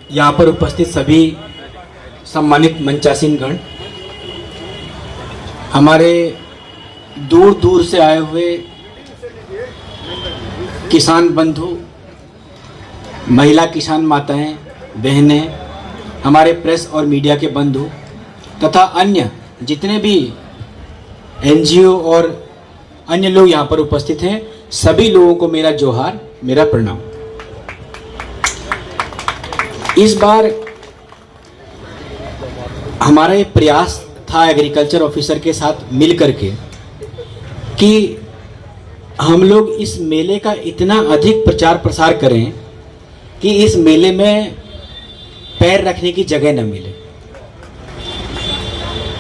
यहाँ पर उपस्थित सभी सम्मानित मंचासीनगण, हमारे दूर दूर से आए हुए किसान बंधु, महिला किसान माताएं, बहनें, हमारे प्रेस और मीडिया के बंधु तथा अन्य जितने भी एनजीओ और अन्य लोग यहाँ पर उपस्थित हैं, सभी लोगों को मेरा जोहार, मेरा प्रणाम। इस बार हमारा ये प्रयास था एग्रीकल्चर ऑफिसर के साथ मिल करके कि हम लोग इस मेले का इतना अधिक प्रचार प्रसार करें कि इस मेले में पैर रखने की जगह न मिले।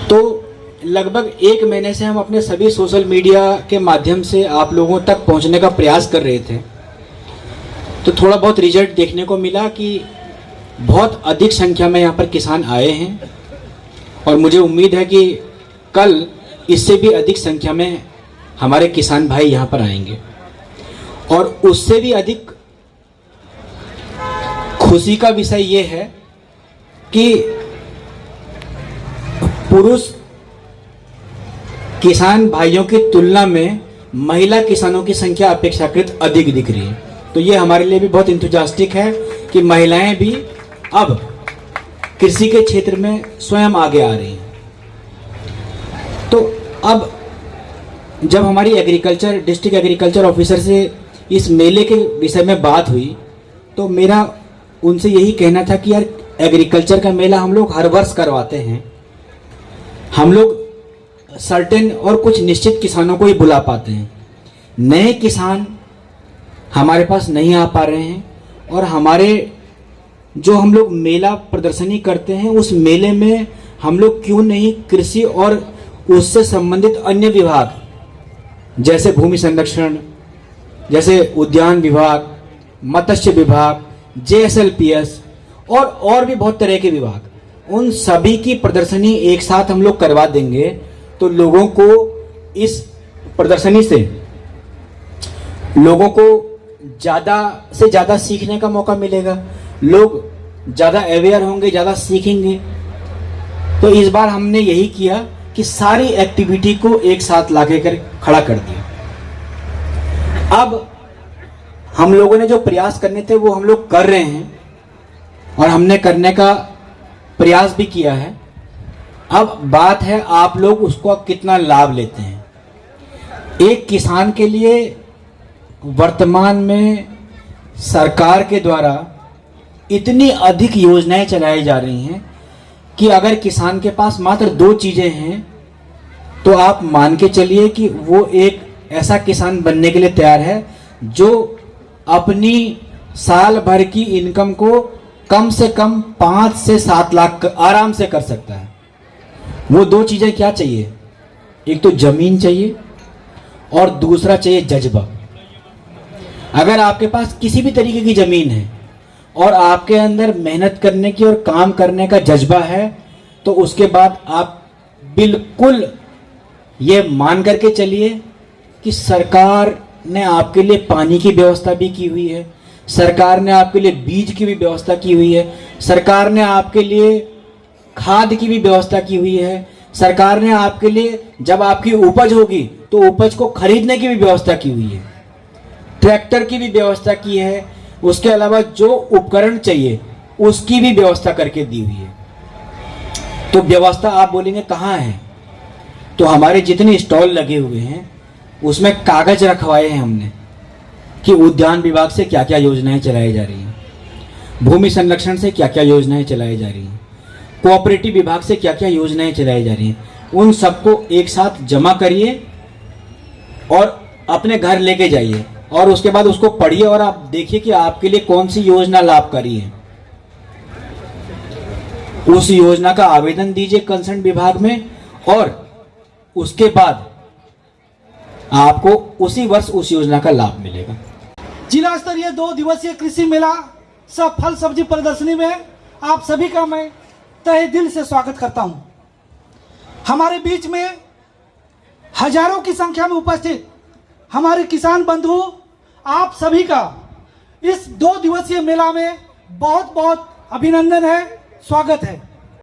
तो लगभग 1 महीने से हम अपने सभी सोशल मीडिया के माध्यम से आप लोगों तक पहुंचने का प्रयास कर रहे थे। तो थोड़ा बहुत रिजल्ट देखने को मिला कि बहुत अधिक संख्या में यहाँ पर किसान आए हैं और मुझे उम्मीद है कि कल इससे भी अधिक संख्या में हमारे किसान भाई यहाँ पर आएंगे। और उससे भी अधिक खुशी का विषय ये है कि पुरुष किसान भाइयों की तुलना में महिला किसानों की संख्या अपेक्षाकृत अधिक दिख रही है। तो ये हमारे लिए भी बहुत इंतुजास्टिक है कि महिलाएं भी अब कृषि के क्षेत्र में स्वयं आगे आ रही हैं। तो अब जब हमारी डिस्ट्रिक्ट एग्रीकल्चर ऑफिसर से इस मेले के विषय में बात हुई तो मेरा उनसे यही कहना था कि यार एग्रीकल्चर का मेला हम लोग हर वर्ष करवाते हैं, हम लोग सर्टेन और कुछ निश्चित किसानों को ही बुला पाते हैं, नए किसान हमारे पास नहीं आ पा रहे हैं। और हमारे जो हम लोग मेला प्रदर्शनी करते हैं उस मेले में हम लोग क्यों नहीं कृषि और उससे संबंधित अन्य विभाग जैसे भूमि संरक्षण, जैसे उद्यान विभाग, मत्स्य विभाग, JSLPS और भी बहुत तरह के विभाग, उन सभी की प्रदर्शनी एक साथ हम लोग करवा देंगे तो लोगों को इस प्रदर्शनी से लोगों को ज़्यादा से ज़्यादा सीखने का मौका मिलेगा, लोग ज़्यादा अवेयर होंगे, ज़्यादा सीखेंगे। तो इस बार हमने यही किया कि सारी एक्टिविटी को एक साथ लाके कर खड़ा कर दिया। अब हम लोगों ने जो प्रयास करने थे वो हम लोग कर रहे हैं और हमने करने का प्रयास भी किया है। अब बात है आप लोग उसको कितना लाभ लेते हैं। एक किसान के लिए वर्तमान में सरकार के द्वारा इतनी अधिक योजनाएं चलाई जा रही हैं कि अगर किसान के पास मात्र 2 चीज़ें हैं तो आप मान के चलिए कि वो एक ऐसा किसान बनने के लिए तैयार है जो अपनी साल भर की इनकम को कम से कम 5 से 7 लाख आराम से कर सकता है। वो 2 चीज़ें क्या चाहिए? एक तो ज़मीन चाहिए और दूसरा चाहिए जज्बा। अगर आपके पास किसी भी तरीके की ज़मीन है और आपके अंदर मेहनत करने की और काम करने का जज्बा है तो उसके बाद आप बिल्कुल ये मान करके चलिए कि सरकार ने आपके लिए पानी की व्यवस्था भी की हुई है, सरकार ने आपके लिए बीज की भी व्यवस्था की हुई है, सरकार ने आपके लिए खाद की भी व्यवस्था की हुई है, सरकार ने आपके लिए जब आपकी उपज होगी तो उपज को खरीदने की भी व्यवस्था की हुई है, ट्रैक्टर की भी व्यवस्था की है, उसके अलावा जो उपकरण चाहिए उसकी भी व्यवस्था करके दी हुई है। तो व्यवस्था आप बोलेंगे कहाँ है? तो हमारे जितने स्टॉल लगे हुए हैं उसमें कागज रखवाए हैं हमने कि उद्यान विभाग से क्या क्या योजनाएं चलाई जा रही हैं, भूमि संरक्षण से क्या क्या योजनाएं चलाई जा रही हैं, कोऑपरेटिव विभाग से क्या क्या योजनाएं चलाई जा रही हैं। उन सबको एक साथ जमा करिए और अपने घर लेके जाइए और उसके बाद उसको पढ़िए और आप देखिए कि आपके लिए कौन सी योजना लाभकारी है। उस योजना का आवेदन दीजिए कंसर्न विभाग में और उसके बाद आपको उसी वर्ष उस योजना का लाभ मिलेगा। जिला स्तरीय 2 दिवसीय कृषि मेला सह फल सब्जी प्रदर्शनी में आप सभी का मैं तहे दिल से स्वागत करता हूं। हमारे बीच में हजारों की संख्या में उपस्थित हमारे किसान बंधु, आप सभी का इस 2 दिवसीय मेला में बहुत बहुत अभिनंदन है, स्वागत है।